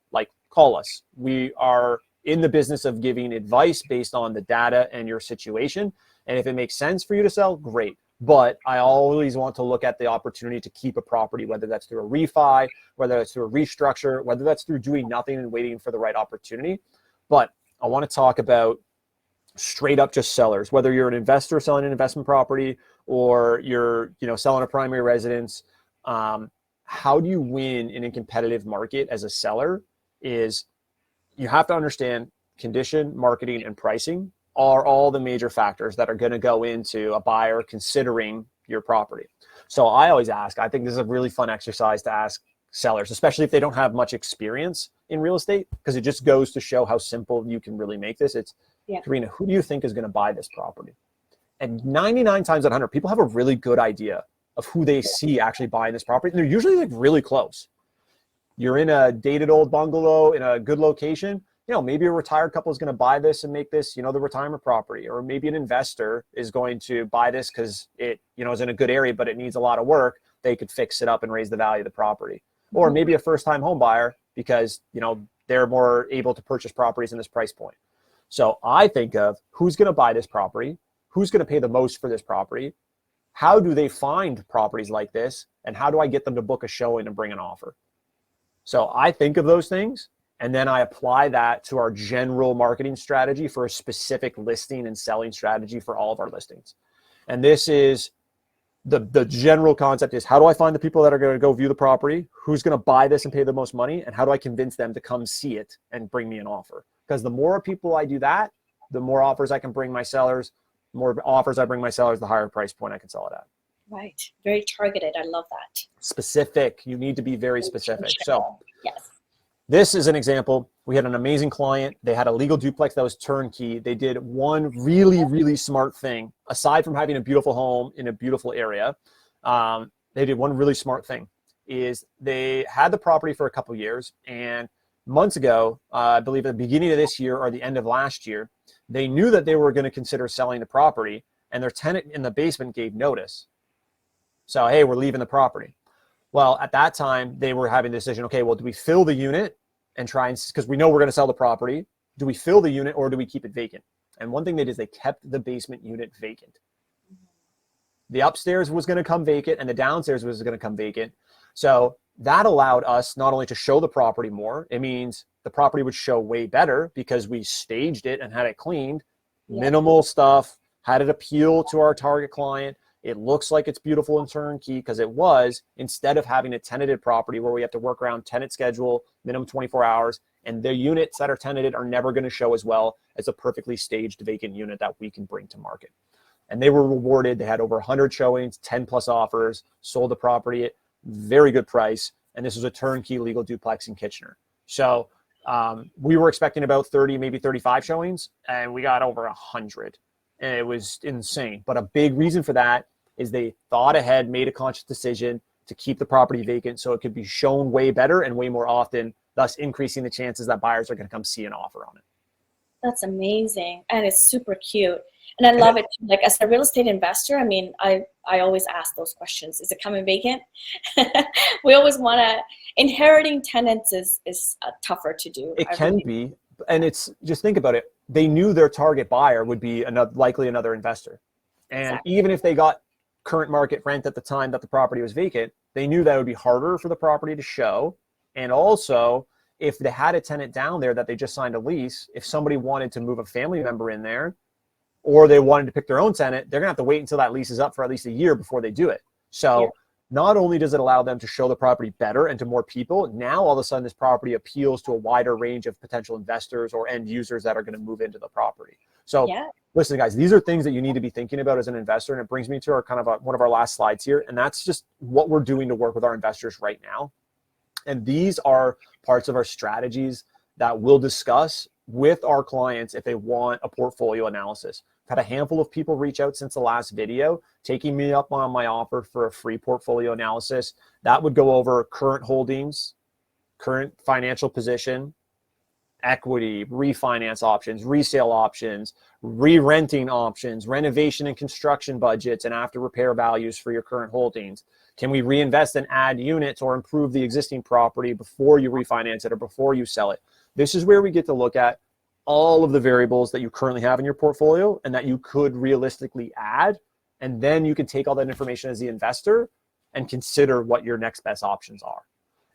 Call us. We are in the business of giving advice based on the data and your situation. And if it makes sense for you to sell, great. But I always want to look at the opportunity to keep a property, whether that's through a refi, whether that's through a restructure, whether that's through doing nothing and waiting for the right opportunity. But I want to talk about straight up just sellers, whether you're an investor selling an investment property or you're selling a primary residence. How do you win in a competitive market as a seller is you have to understand condition, marketing, and pricing are all the major factors that are going to go into a buyer considering your property. So I always ask, I think this is a really fun exercise to ask sellers, especially if they don't have much experience in real estate, because it just goes to show how simple you can really make this. It's, Karina, who do you think is going to buy this property? And 99 times out of 100, people have a really good idea of who they see actually buying this property. And they're usually really close. You're in a dated old bungalow in a good location. Maybe a retired couple is going to buy this and make this, the retirement property, or maybe an investor is going to buy this because it, is in a good area, but it needs a lot of work. They could fix it up and raise the value of the property. Or maybe a first-time home buyer because, they're more able to purchase properties in this price point. So I think of who's going to buy this property, who's going to pay the most for this property, how do they find properties like this, and how do I get them to book a showing and bring an offer? So I think of those things, and then I apply that to our general marketing strategy for a specific listing and selling strategy for all of our listings. And this is the general concept is, how do I find the people that are going to go view the property? Who's going to buy this and pay the most money? And how do I convince them to come see it and bring me an offer? Because the more people I do that, the more offers I can bring my sellers, the more offers I bring my sellers, the higher price point I can sell it at. Right. Very targeted. I love that. Specific. You need to be very specific. So yes. This is an example. We had an amazing client. They had a legal duplex that was turnkey. They did one really, really smart thing. Aside from having a beautiful home in a beautiful area, they did one really smart thing. Is they had the property for a couple of years, and months ago, I believe at the beginning of this year or the end of last year, they knew that they were going to consider selling the property, and their tenant in the basement gave notice. So, hey, we're leaving the property. Well, at that time, they were having the decision, okay, well, do we fill the unit and try and, because we know we're going to sell the property, do we fill the unit or do we keep it vacant? And one thing they did is they kept the basement unit vacant. The upstairs was going to come vacant and the downstairs was going to come vacant. So that allowed us not only to show the property more, it means the property would show way better because we staged it and had it cleaned, minimal stuff, had it appeal to our target client. It looks like it's beautiful and turnkey because it was, instead of having a tenanted property where we have to work around tenant schedule, minimum 24 hours, and the units that are tenanted are never going to show as well as a perfectly staged vacant unit that we can bring to market. And they were rewarded. They had over 100 showings, 10 plus offers, sold the property at very good price. And this was a turnkey legal duplex in Kitchener. So we were expecting about 30, maybe 35 showings, and we got over 100. And it was insane. But a big reason for that is they thought ahead, made a conscious decision to keep the property vacant so it could be shown way better and way more often, thus increasing the chances that buyers are going to come see an offer on it. That's amazing. And it's super cute. And I love it. Like, as a real estate investor, I mean, I always ask those questions. Is it coming vacant? We always want to, inheriting tenants is tougher to do. It can be. And it's, just think about it. They knew their target buyer would be likely another investor. And even if they got current market rent at the time that the property was vacant, they knew that it would be harder for the property to show. And also, if they had a tenant down there that they just signed a lease, if somebody wanted to move a family member in there, or they wanted to pick their own tenant, they're gonna have to wait until that lease is up for at least a year before they do it. So not only does it allow them to show the property better and to more people, now all of a sudden this property appeals to a wider range of potential investors or end users that are gonna move into the property. So listen, guys, these are things that you need to be thinking about as an investor. And it brings me to our kind of one of our last slides here. And that's just what we're doing to work with our investors right now. And these are parts of our strategies that we'll discuss with our clients if they want a portfolio analysis. I've had a handful of people reach out since the last video, taking me up on my offer for a free portfolio analysis. That would go over current holdings, current financial position, equity, refinance options, resale options, re-renting options, renovation and construction budgets, and after repair values for your current holdings. Can we reinvest and add units or improve the existing property before you refinance it or before you sell it? This is where we get to look at all of the variables that you currently have in your portfolio and that you could realistically add. And then you can take all that information as the investor and consider what your next best options are.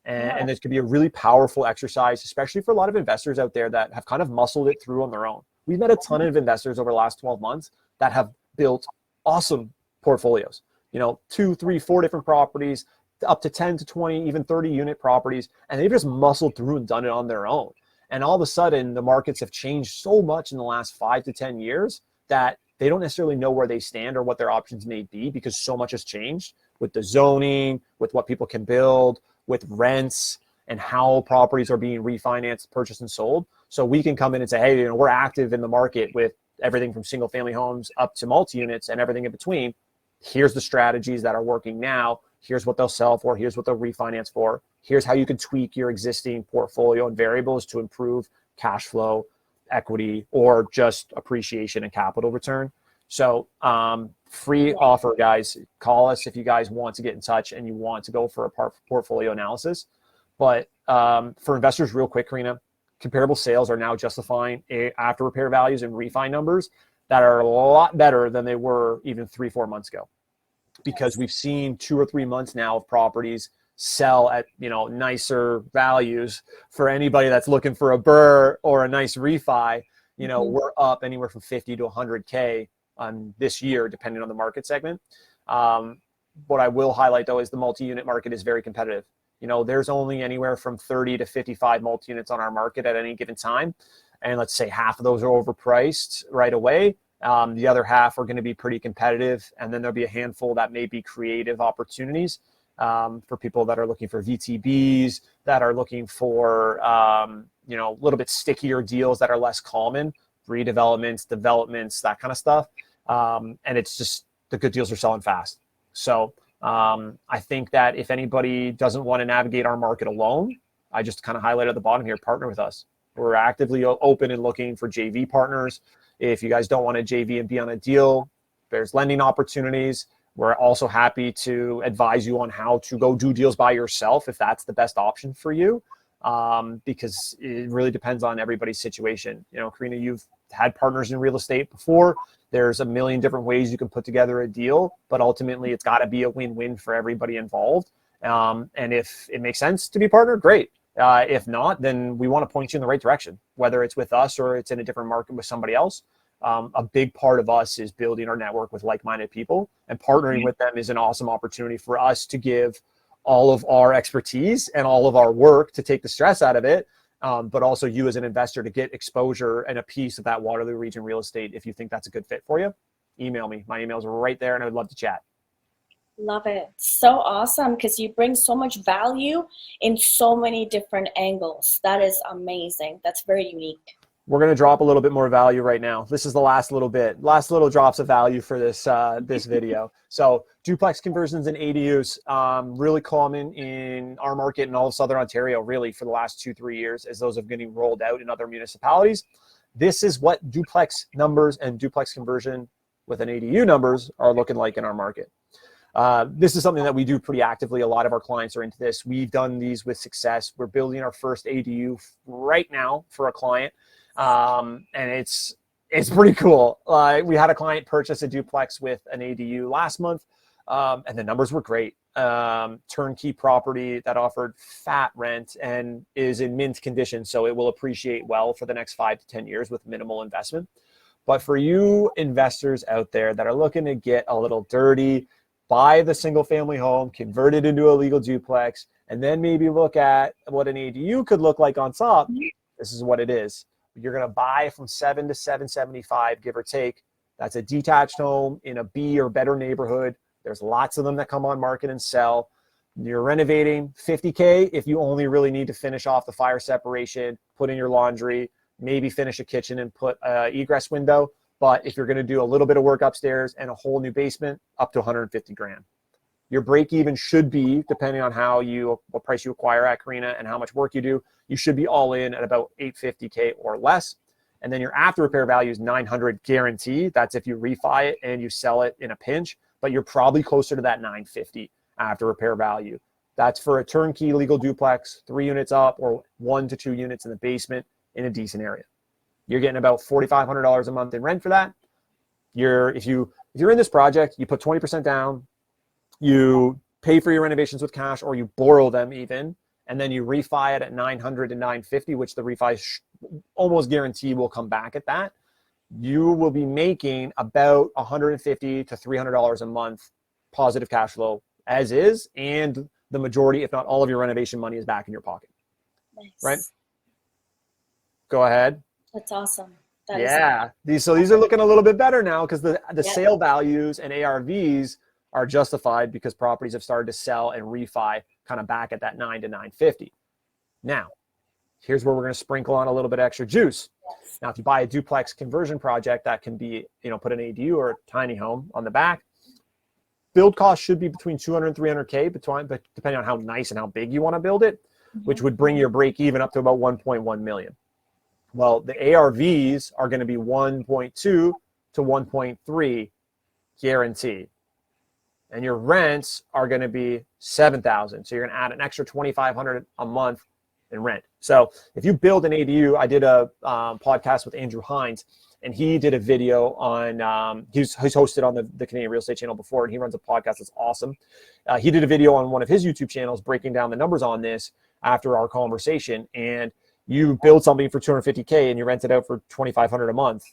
And this could be a really powerful exercise, especially for a lot of investors out there that have kind of muscled it through on their own. We've met a ton of investors over the last 12 months that have built awesome portfolios, 2, 3, 4 different properties, up to 10 to 20, even 30 unit properties. And they've just muscled through and done it on their own. And all of a sudden, the markets have changed so much in the last 5 to 10 years that they don't necessarily know where they stand or what their options may be because so much has changed with the zoning, with what people can build, with rents, and how properties are being refinanced, purchased, and sold. So we can come in and say, hey, we're active in the market with everything from single family homes up to multi-units and everything in between. Here's the strategies that are working now. Here's what they'll sell for. Here's what they'll refinance for. Here's how you can tweak your existing portfolio and variables to improve cash flow, equity, or just appreciation and capital return. So free offer, guys. Call us if you guys want to get in touch and you want to go for a portfolio analysis. But for investors, real quick, Karina, comparable sales are now justifying after repair values and refi numbers that are a lot better than they were even 3-4 months ago. because we've seen 2 or 3 months now of properties sell at, nicer values for anybody that's looking for a burr or a nice refi. We're up anywhere from 50 to 100K this year, depending on the market segment. What I will highlight though is the multi-unit market is very competitive. There's only anywhere from 30 to 55 multi-units on our market at any given time. And let's say half of those are overpriced right away. The other half are going to be pretty competitive. And then there'll be a handful that may be creative opportunities for people that are looking for VTBs, that are looking for, a little bit stickier deals that are less common, redevelopments, developments, that kind of stuff. And it's just the good deals are selling fast. So I think that if anybody doesn't want to navigate our market alone, I just kind of highlighted at the bottom here, partner with us. We're actively open and looking for JV partners. If you guys don't want to JV and be on a deal, there's lending opportunities. We're also happy to advise you on how to go do deals by yourself if that's the best option for you, because it really depends on everybody's situation. Karina, you've had partners in real estate before. There's a million different ways you can put together a deal, but ultimately it's got to be a win-win for everybody involved. And if it makes sense to be partnered, great. If not, then we want to point you in the right direction, whether it's with us or it's in a different market with somebody else. A big part of us is building our network with like-minded people, and partnering with them is an awesome opportunity for us to give all of our expertise and all of our work to take the stress out of it. But also you as an investor to get exposure and a piece of that Waterloo Region real estate. If you think that's a good fit for you, email me. My email is right there and I would love to chat. Love it. So awesome, because you bring so much value in so many different angles. That is amazing. That's very unique. We're going to drop a little bit more value right now. This is the last little drops of value for this this video. So duplex conversions and ADUs, really common in our market and all of Southern Ontario, really for the last 2-3 years, as those have been getting rolled out in other municipalities. This is what duplex numbers and duplex conversion with an ADU numbers are looking like in our market. This is something that we do pretty actively. A lot of our clients are into this. We've done these with success. We're building our first ADU right now for a client. And it's pretty cool. We had a client purchase a duplex with an ADU last month, and the numbers were great. Turnkey property that offered fat rent and is in mint condition, so it will appreciate well for the next 5 to 10 years with minimal investment. But for you investors out there that are looking to get a little dirty, buy the single family home, convert it into a legal duplex, and then maybe look at what an ADU could look like on top, this is what it is. You're going to buy from $7 to $775, give or take. That's a detached home in a B or better neighborhood. There's lots of them that come on market and sell. You're renovating $50K if you only really need to finish off the fire separation, put in your laundry, maybe finish a kitchen and put an egress window. But if you're going to do a little bit of work upstairs and a whole new basement, up to 150 grand. Your break even should be, depending on what price you acquire at, Karina, and how much work you do, you should be all in at about 850K or less. And then your after repair value is 900 guaranteed. That's if you refi it and you sell it in a pinch, but you're probably closer to that 950 after repair value. That's for a turnkey legal duplex, 3 units up or 1 to 2 units in the basement in a decent area. You're getting about $4,500 a month in rent for that. If you're in this project, you put 20% down, you pay for your renovations with cash, or you borrow them even, and then you refi it at 900 to 950, which the refi almost guarantee will come back at that. You will be making about $150 to $300 a month positive cash flow as is, and the majority, if not all of your renovation money is back in your pocket. Nice. Right? Go ahead. That's awesome. These are looking a little bit better now because the sale values and ARVs are justified because properties have started to sell and refi kind of back at that 9 to 950. Now, here's where we're going to sprinkle on a little bit extra juice. Yes. Now, if you buy a duplex conversion project, that can be, put an ADU or a tiny home on the back. Build cost should be between 200 and 300K, but depending on how nice and how big you want to build it, which would bring your break even up to about 1.1 million. Well, the ARVs are going to be 1.2 to 1.3 guaranteed. And your rents are going to be $7,000. So you're going to add an extra $2,500 a month and rent. So if you build an ADU, I did a podcast with Andrew Hines, and he did a video on, he's hosted on the Canadian Real Estate channel before, and he runs a podcast that's awesome. He did a video on one of his YouTube channels breaking down the numbers on this after our conversation. And you build something for $250K and you rent it out for $2,500 a month.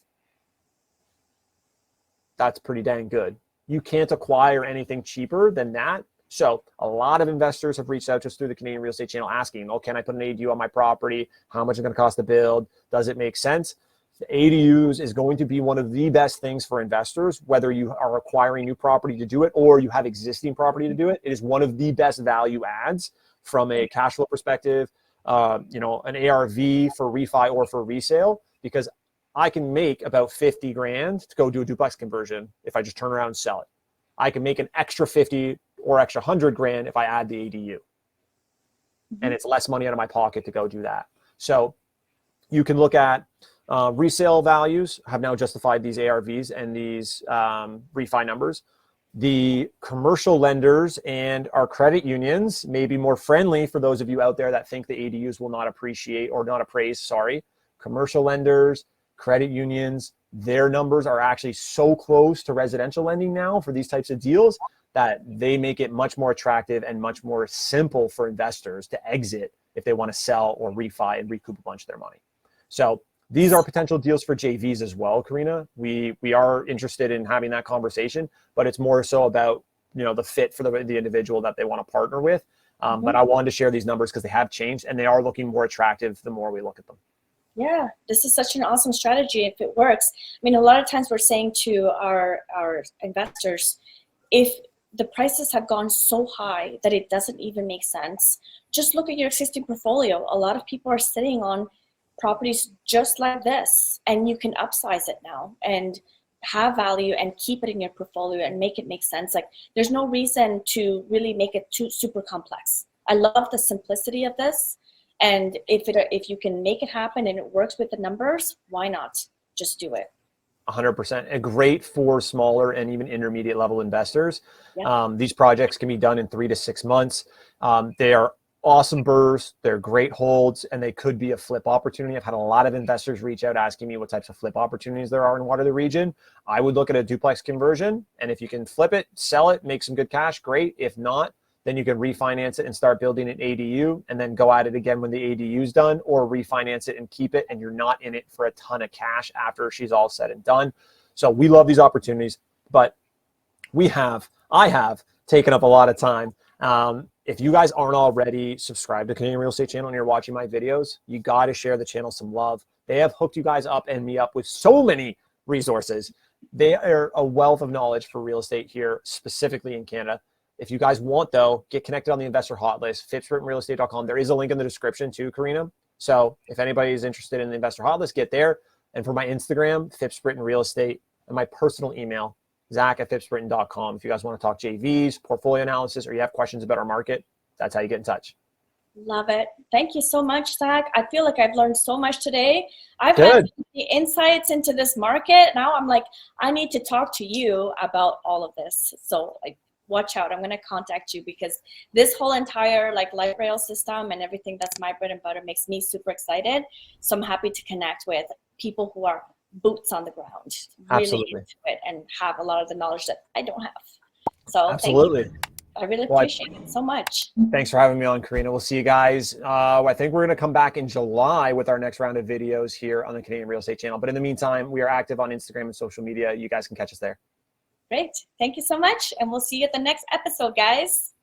That's pretty dang good. You can't acquire anything cheaper than that. So a lot of investors have reached out to us through the Canadian Real Estate channel asking, oh, can I put an ADU on my property? How much is it going to cost to build? Does it make sense? The ADUs is going to be one of the best things for investors, whether you are acquiring new property to do it or you have existing property to do it. It is one of the best value adds from a cash flow perspective, you know, an ARV for refi or for resale, because I can make about 50 grand to go do a duplex conversion if I just turn around and sell it. I can make an extra 50 or extra 100 grand if I add the ADU. And it's less money out of my pocket to go do that. So you can look at resale values have now justified these ARVs and these refi numbers. The commercial lenders and our credit unions may be more friendly for those of you out there that think the ADUs will not appreciate or not appraise, sorry. Commercial lenders, credit unions, their numbers are actually so close to residential lending now for these types of deals that they make it much more attractive and much more simple for investors to exit if they want to sell or refi and recoup a bunch of their money. So these are potential deals for JVs as well, Karina. We are interested in having that conversation, but it's more so about, you know, the fit for the individual that they want to partner with. But I wanted to share these numbers because they have changed and they are looking more attractive the more we look at them. Yeah, this is such an awesome strategy if it works. I mean, a lot of times we're saying to our investors, if the prices have gone so high that it doesn't even make sense, just look at your existing portfolio. A lot of people are sitting on properties just like this, and you can upsize it now and have value and keep it in your portfolio and make it make sense. Like, there's no reason to really make it too super complex. I love the simplicity of this. And if you can make it happen and it works with the numbers, why not just do it? 100%. And great for smaller and even intermediate level investors. Yeah. These projects can be done in 3 to 6 months. They are awesome burrs. They're great holds, and they could be a flip opportunity. I've had a lot of investors reach out asking me what types of flip opportunities there are in Waterloo Region. I would look at a duplex conversion, and if you can flip it, sell it, make some good cash, great. If not, then you can refinance it and start building an ADU and then go at it again when the ADU is done, or refinance it and keep it, and you're not in it for a ton of cash after she's all said and done. So we love these opportunities, but I have taken up a lot of time. If you guys aren't already subscribed to Canadian Real Estate channel and you're watching my videos, you got to share the channel some love. They have hooked you guys up and me up with so many resources. They are a wealth of knowledge for real estate here, specifically in Canada. If you guys want, though, get connected on the investor hot list, phippsbrittainrealestate.com. There is a link in the description too, Karina. So if anybody is interested in the investor hot list, get there. And for my Instagram, Phipps Brittain Real Estate, and my personal email, Zack@phippsbrittain.com. If you guys want to talk JVs, portfolio analysis, or you have questions about our market, that's how you get in touch. Love it. Thank you so much, Zack. I feel like I've learned so much today. I've Good. had the insights into this market. Now I'm like, I need to talk to you about all of this. So like, watch out. I'm going to contact you because this whole entire like light rail system and everything that's my bread and butter makes me super excited. So I'm happy to connect with people who are boots on the ground, really Absolutely. into it and have a lot of the knowledge that I don't have. So Absolutely. thank you. I really appreciate it so much. Thanks for having me on, Karina. We'll see you guys. I think we're going to come back in July with our next round of videos here on the Canadian Real Estate channel. But in the meantime, we are active on Instagram and social media. You guys can catch us there. Great. Thank you so much. And we'll see you at the next episode, guys.